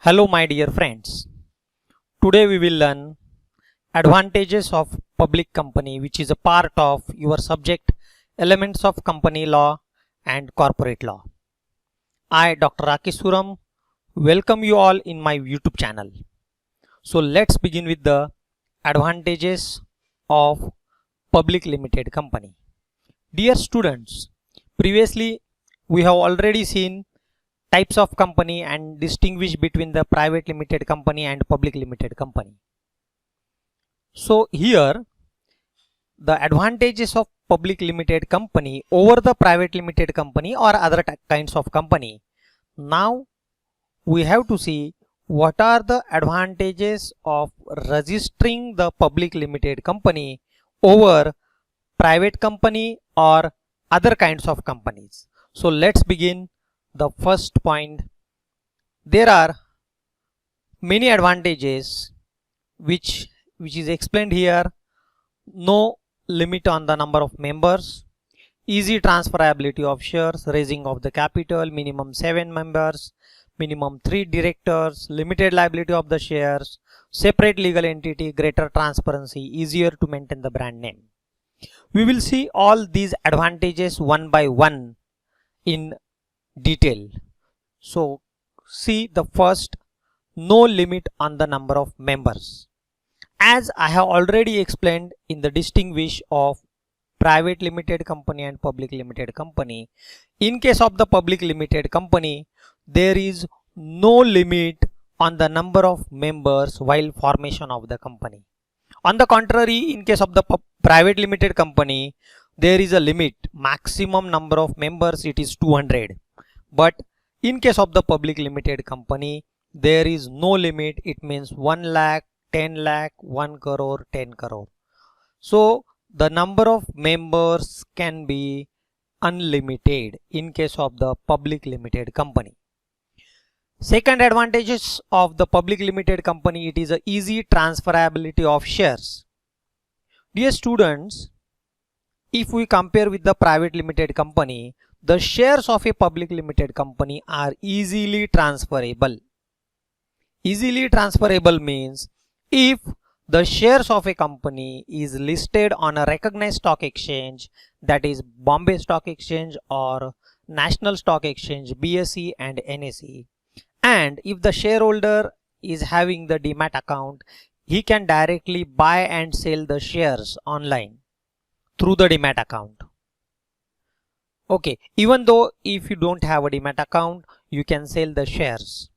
Hello my dear friends. Today we will learn advantages of public company, which is a part of your subject elements of company law and corporate law. I, Dr. Rakesh Suram, welcome you all in my YouTube channel. So let's begin with the advantages of public limited company. Dear students, previously we have already seen types of company and distinguish between the private limited company and public limited company. So here the advantages of public limited company over the private limited company or other kinds of company. Now we have to see what are the advantages of registering the public limited company over private company or other kinds of companies. So let's begin the first point. There are many advantages which is explained here. No limit on the number of members, easy transferability of shares, raising of the capital, minimum 7 members, minimum 3 directors, limited liability of the shares, separate legal entity, greater transparency, easier to maintain the brand name. We will see all these advantages one by one in detail. So see the first, no limit on the number of members. As I have already explained in the distinguish of private limited company and public limited company, in case of the public limited company, there is no limit on the number of members while formation of the company. On the contrary, in case of the private limited company, there is a limit, maximum number of members it is 200. But in case of the public limited company, there is no limit. It means 1 lakh, 10 lakh, 1 crore, 10 crore. So the number of members can be unlimited in case of the public limited company. Second advantages of the public limited company, it is a easy transferability of shares. Dear students, if we compare with the private limited company, the shares of a public limited company are easily transferable. Easily transferable means if the shares of a company is listed on a recognized stock exchange, that is Bombay Stock Exchange or National Stock Exchange, BSE and NSE, and if the shareholder is having the demat account, he can directly buy and sell the shares online through the demat account. Okay, even though if you don't have a demat account, you can sell the shares.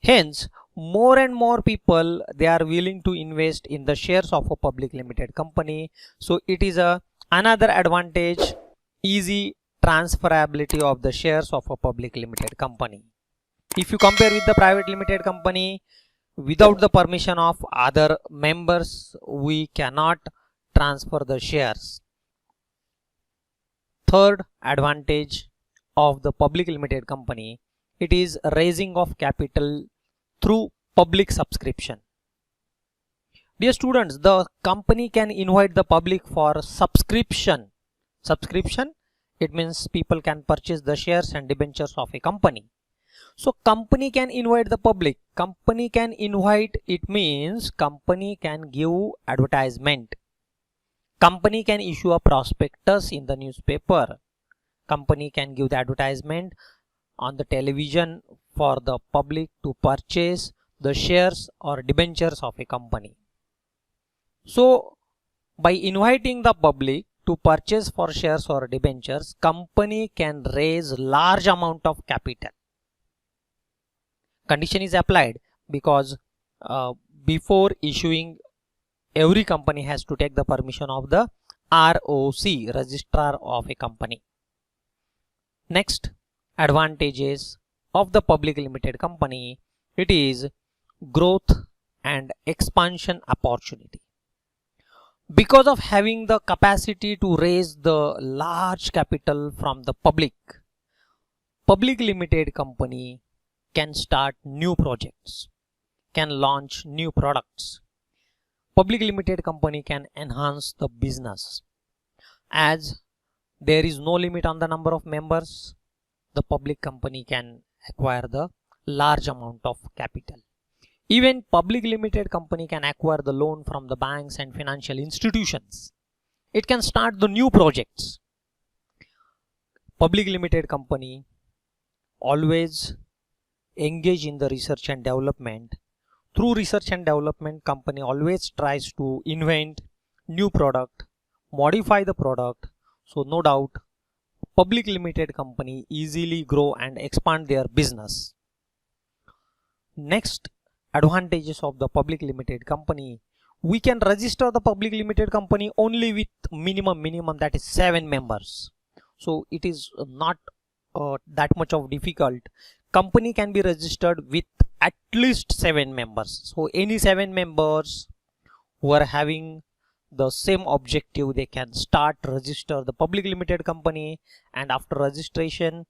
Hence, more and more people, they are willing to invest in the shares of a public limited company. So it is another advantage, easy transferability of the shares of a public limited company. If you compare with the private limited company, without the permission of other members, we cannot transfer the shares. Third advantage of the public limited company, it is raising of capital through public subscription. Dear students, the company can invite the public for subscription. Subscription, it means people can purchase the shares and debentures of a company. So company can invite the public. Company can invite, it means company can give advertisement. Company can issue a prospectus in the newspaper. Company can give the advertisement on the television for the public to purchase the shares or debentures of a company. So by inviting the public to purchase for shares or debentures, company can raise large amount of capital. Condition is applied because before issuing, every company has to take the permission of the ROC, registrar of a company. Next advantages of the public limited company, it is growth and expansion opportunity. Because of having the capacity to raise the large capital from the public limited company can start new projects, can launch new products. Public limited company can enhance the business. As there is no limit on the number of members, the public company can acquire the large amount of capital. Even public limited company can acquire the loan from the banks and financial institutions. It can start the new projects. Public limited company always engage in the research and development. Through research and development, company always tries to invent new product, modify the product. So no doubt public limited company easily grow and expand their business. Next advantages of the public limited company, we can register the public limited company only with minimum that is 7 members. So it is not that much of difficult. Company can be registered with at least 7 members. So any 7 members who are having the same objective, they can start register the public limited company, and after registration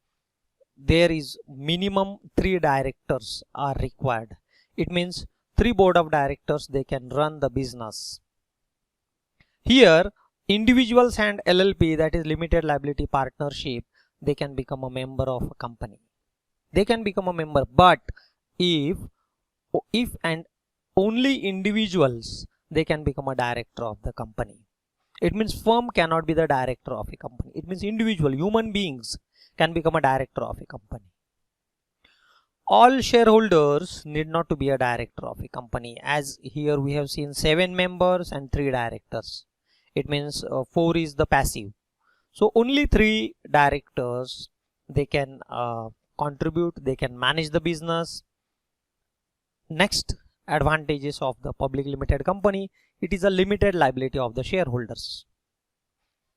there is minimum 3 directors are required. It means 3 board of directors, they can run the business. Here individuals and LLP, that is limited liability partnership, they can become a member of a company. They can become a member, but if and only individuals, they can become a director of the company. It means firm cannot be the director of a company. It means individual human beings can become a director of a company. All shareholders need not to be a director of a company, as here we have seen 7 members and 3 directors. It means 4 is the passive. So only 3 directors, they can contribute, they can manage the business. Next advantages of the public limited company, it is a limited liability of the shareholders.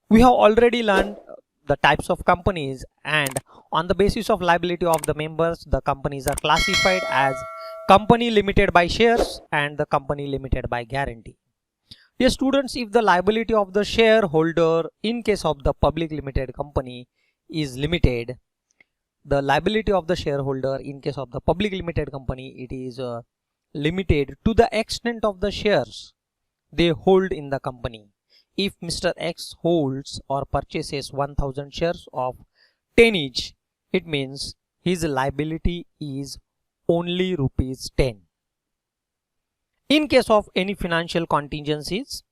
We have already learned the types of companies, and on the basis of liability of the members, the companies are classified as company limited by shares and the company limited by guarantee. Yes students, if the liability of the shareholder in case of the public limited company is limited, the liability of the shareholder in case of the public limited company, it is limited to the extent of the shares they hold in the company. If Mr. X holds or purchases 1000 shares of 10 each, it means his liability is only rupees 10. In case of any financial contingencies,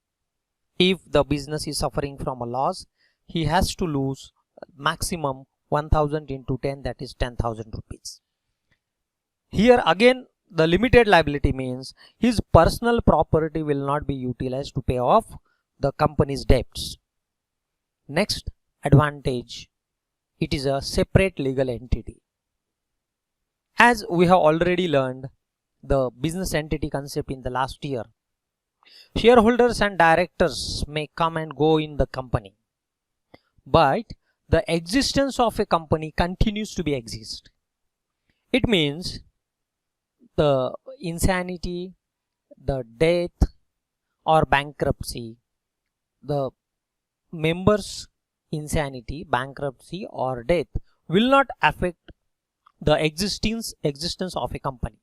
if the business is suffering from a loss, he has to lose maximum 1000 into 10, that is 10,000 rupees. Here again the limited liability means his personal property will not be utilized to pay off the company's debts. Next advantage, it is a separate legal entity. As we have already learned the business entity concept in the last year, shareholders and directors may come and go in the company, but the existence of a company continues to be exist. It means the insanity, the death or bankruptcy, the members' insanity, bankruptcy or death will not affect the existence of a company.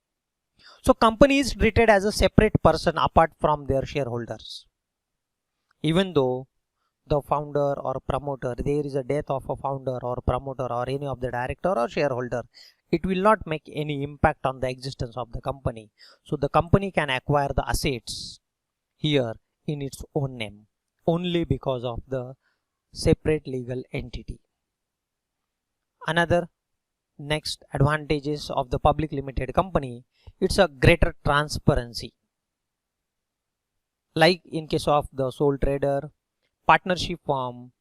So company is treated as a separate person apart from their shareholders. Even though the founder or promoter, there is a death of a founder or promoter or any of the director or shareholder, it will not make any impact on the existence of the company. So the company can acquire the assets here in its own name only because of the separate legal entity. Another next advantages of the public limited company, it's a greater transparency. Like in case of the sole trader, partnership firm,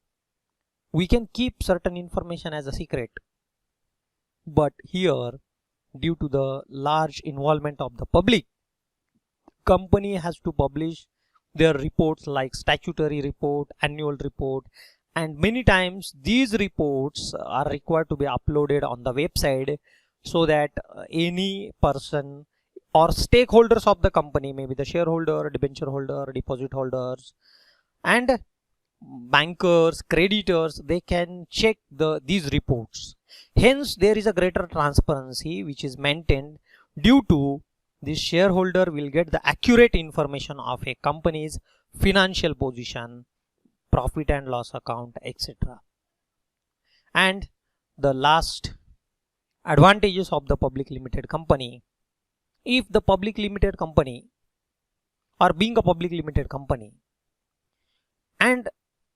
we can keep certain information as a secret, but here due to the large involvement of the public, company has to publish their reports like statutory report, annual report, and many times these reports are required to be uploaded on the website so that any person or stakeholders of the company, maybe the shareholder, debenture holder, deposit holders and bankers, creditors, they can check these reports. Hence there is a greater transparency which is maintained. Due to this, shareholder will get the accurate information of a company's financial position, profit and loss account, etc. And the last Advantages of the public limited company. If the public limited company or being a public limited company and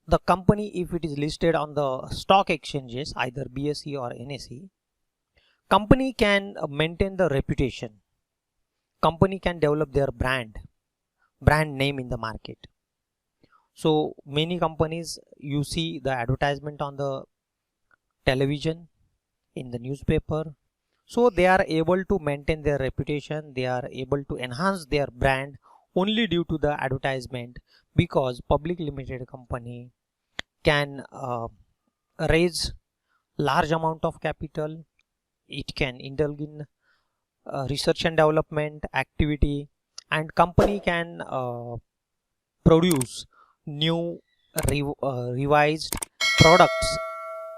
the company, if it is listed on the stock exchanges either BSE or NSE, company can maintain the reputation, company can develop their brand name in the market. So many companies, you see the advertisement on the television, in the newspaper, so they are able to maintain their reputation, they are able to enhance their brand only due to the advertisement, because public limited company can raise large amount of capital, it can indulge in research and development activity, and company can produce new revised products,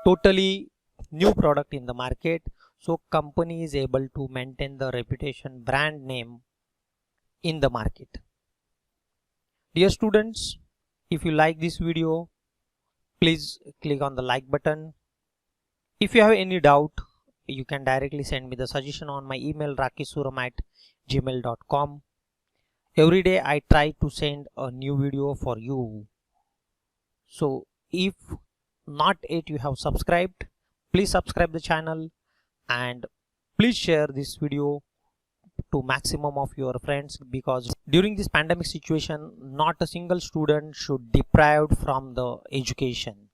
totally new product in the market. So company is able to maintain the reputation brand name in the market. Dear students, if you like this video, please click on the like button. If you have any doubt, you can directly send me the suggestion on my email rakeshsuram@gmail.com. Every day I try to send a new video for you. So if not yet you have subscribed, please subscribe the channel and please share this video to maximum of your friends, because during this pandemic situation not a single student should deprived from the education.